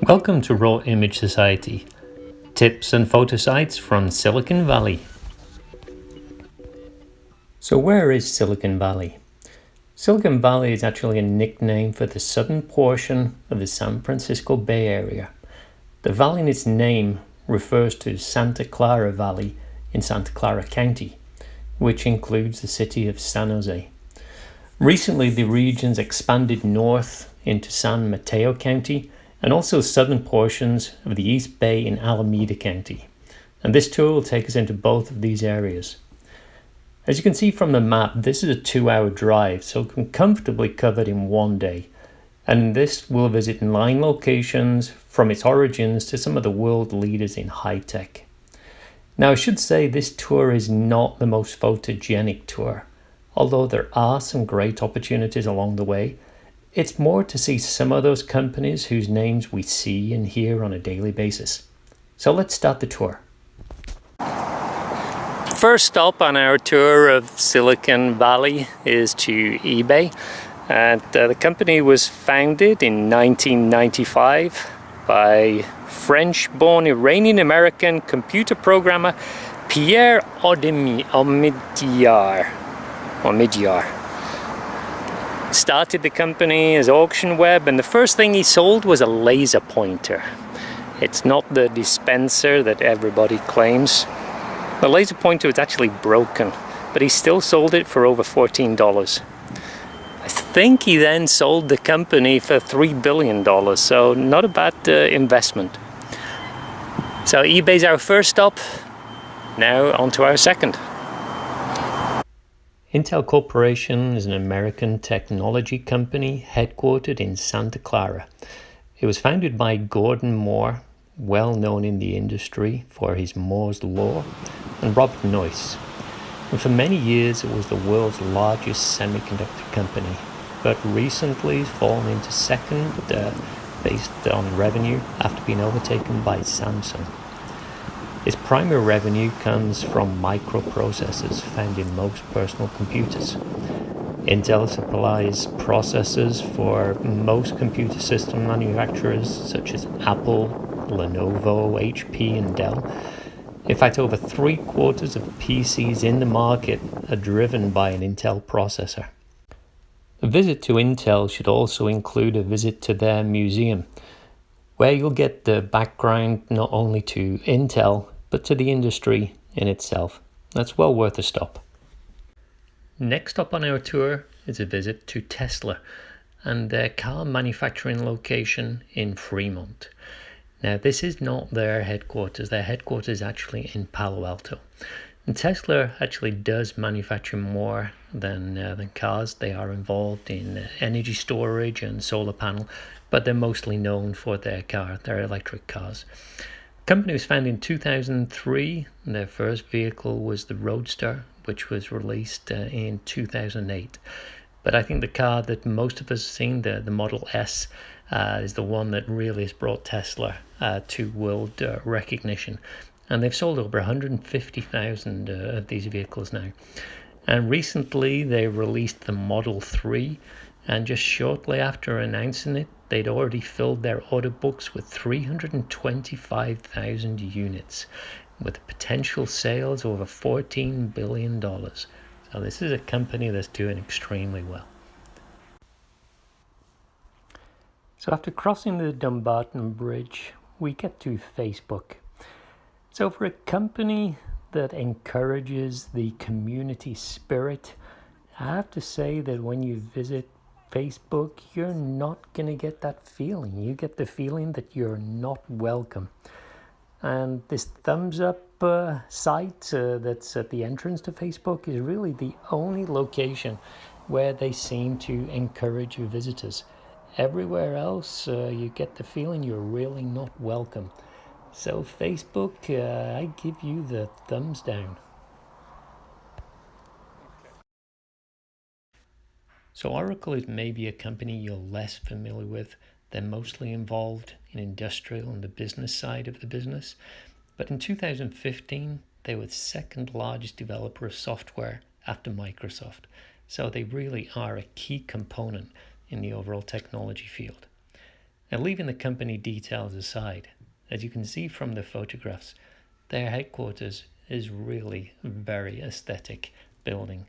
Welcome to Raw Image Society, tips and photo sites from Silicon Valley. So where is Silicon Valley? Silicon Valley is actually a nickname for the southern portion of the San Francisco Bay Area. The valley in its name refers to Santa Clara Valley in Santa Clara County, which includes the city of San Jose. Recently, the region's expanded north into San Mateo County and also southern portions of the East Bay in Alameda County. And this tour will take us into both of these areas. As you can see from the map, this is a 2-hour drive, so it can comfortably cover it in one day. And in this, we'll visit 9 locations from its origins to some of the world leaders in high tech. Now, I should say this tour is not the most photogenic tour. Although there are some great opportunities along the way, it's more to see some of those companies whose names we see and hear on a daily basis. So let's start the tour. First stop on our tour of Silicon Valley is to eBay. And the company was founded in 1995 by French-born Iranian-American computer programmer Pierre Omidyar. Started the company as Auction Web, and the first thing he sold was a laser pointer. It's not the dispenser that everybody claims. The laser pointer was actually broken, but he still sold it for over $14. I think he then sold the company for $3 billion, so not a bad investment. So eBay's our first stop. Now on to our second. Intel Corporation is an American technology company headquartered in Santa Clara. It was founded by Gordon Moore, well known in the industry for his Moore's Law, and Robert Noyce. And for many years it was the world's largest semiconductor company, but recently has fallen into second based on revenue after being overtaken by Samsung. Its primary revenue comes from microprocessors found in most personal computers. Intel supplies processors for most computer system manufacturers such as Apple, Lenovo, HP, and Dell. In fact, over 3/4 of PCs in the market are driven by an Intel processor. A visit to Intel should also include a visit to their museum, where you'll get the background not only to Intel, but to the industry in itself. That's well worth a stop. Next up on our tour is a visit to Tesla and their car manufacturing location in Fremont. Now, this is not their headquarters. Their headquarters is actually in Palo Alto. And Tesla actually does manufacture more than cars. They are involved in energy storage and solar panel, but they're mostly known for their electric cars. The company was founded in 2003. Their first vehicle was the Roadster, which was released in 2008. But I think the car that most of us have seen, the Model S, is the one that really has brought Tesla to world recognition. And they've sold over 150,000 of these vehicles now. And recently they released the Model 3, and just shortly after announcing it, they'd already filled their order books with 325,000 units, with potential sales over $14 billion. So this is a company that's doing extremely well. So after crossing the Dumbarton Bridge, we get to Facebook. So for a company that encourages the community spirit, I have to say that when you visit Facebook, you're not going to get that feeling. You get the feeling that you're not welcome. And this thumbs up site that's at the entrance to Facebook is really the only location where they seem to encourage visitors. Everywhere else, you get the feeling you're really not welcome. So Facebook, I give you the thumbs down. So Oracle is maybe a company you're less familiar with. They're mostly involved in industrial and the business side of the business. But in 2015, they were the second largest developer of software after Microsoft. So they really are a key component in the overall technology field. Now, leaving the company details aside, as you can see from the photographs, their headquarters is really a very aesthetic building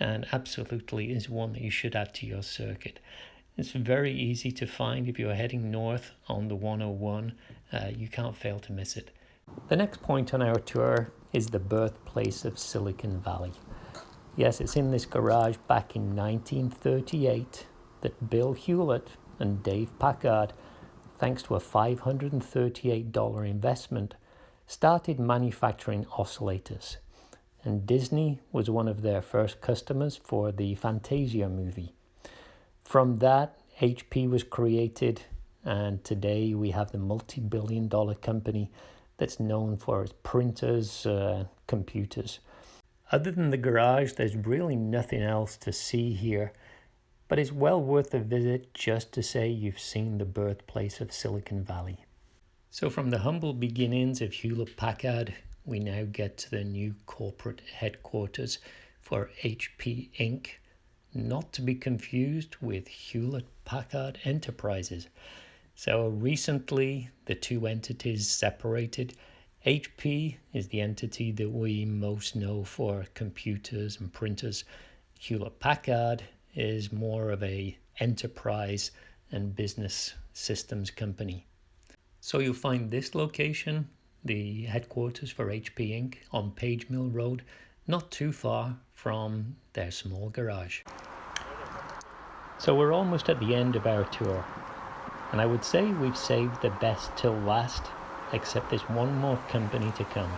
and absolutely is one that you should add to your circuit. It's very easy to find if you're heading north on the 101. You can't fail to miss it. The next point on our tour is the birthplace of Silicon Valley. Yes, it's in this garage back in 1938 that Bill Hewlett and Dave Packard, thanks to a $538 investment, started manufacturing oscillators. And Disney was one of their first customers for the Fantasia movie. From that, HP was created, and today we have the multi-billion-dollar company that's known for its printers, computers. Other than the garage, there's really nothing else to see here, but it's well worth a visit just to say you've seen the birthplace of Silicon Valley. So from the humble beginnings of Hewlett-Packard, we now get to the new corporate headquarters for HP Inc., not to be confused with Hewlett-Packard Enterprises. So recently, the two entities separated. HP is the entity that we most know for computers and printers. Hewlett-Packard is more of a enterprise and business systems company. So you'll find this location, the headquarters for HP Inc., on Page Mill Road, not too far from their small garage. So we're almost at the end of our tour, and I would say we've saved the best till last, except there's one more company to come.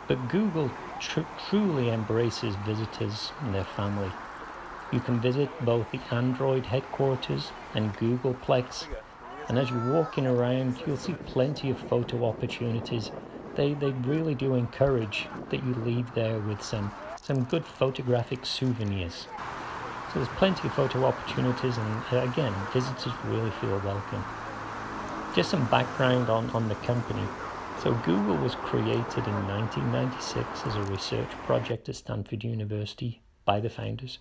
But Google truly embraces visitors and their family. You can visit both the Android headquarters and Googleplex, and as you're walking around, you'll see plenty of photo opportunities. They really do encourage that you leave there with some good photographic souvenirs. So there's plenty of photo opportunities, and again, visitors really feel welcome. Just some background on the company. So Google was created in 1996 as a research project at Stanford University by the founders.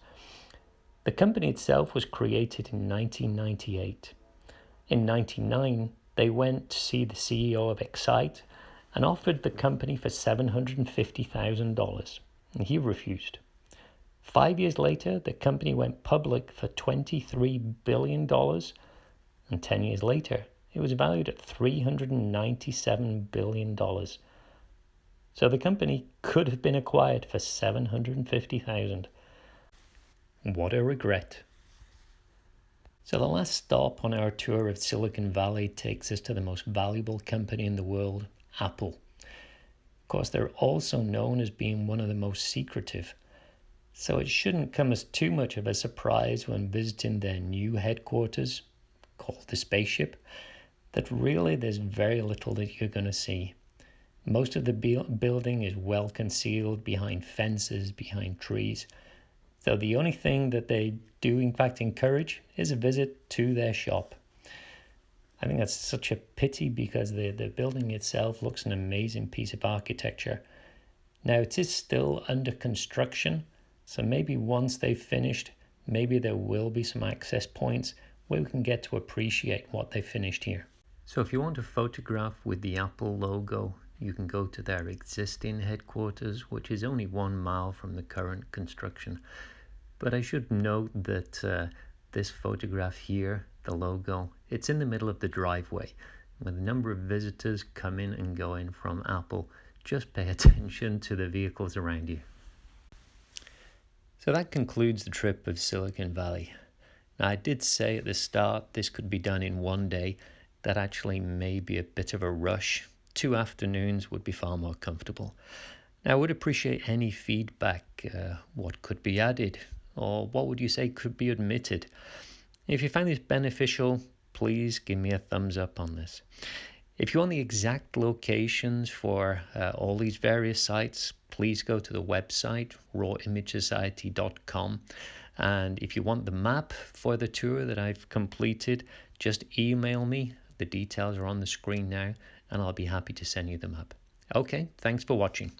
The company itself was created in 1998. In 1999, they went to see the CEO of Excite and offered the company for $750,000, and he refused. 5 years later, the company went public for $23 billion, and 10 years later, it was valued at $397 billion. So the company could have been acquired for $750,000. What a regret. So the last stop on our tour of Silicon Valley takes us to the most valuable company in the world, Apple. Of course, they're also known as being one of the most secretive. So it shouldn't come as too much of a surprise when visiting their new headquarters, called the Spaceship, that really there's very little that you're going to see. Most of the building is well concealed behind fences, behind trees. So the only thing that they do in fact encourage is a visit to their shop. I think that's such a pity because the building itself looks an amazing piece of architecture. Now it is still under construction, so maybe once they've finished, maybe there will be some access points where we can get to appreciate what they finished here. So if you want a photograph with the Apple logo, you can go to their existing headquarters, which is only 1 mile from the current construction. But I should note that this photograph here, the logo, it's in the middle of the driveway. With a number of visitors coming and going from Apple, just pay attention to the vehicles around you. So that concludes the trip of Silicon Valley. Now, I did say at the start this could be done in one day. That actually may be a bit of a rush. 2 afternoons would be far more comfortable. Now, I would appreciate any feedback. What could be added? Or what would you say could be omitted? If you find this beneficial, please give me a thumbs up on this. If you want the exact locations for all these various sites, please go to the website, rawimagesociety.com. And if you want the map for the tour that I've completed, just email me. The details are on the screen now, and I'll be happy to send you the map. Okay, thanks for watching.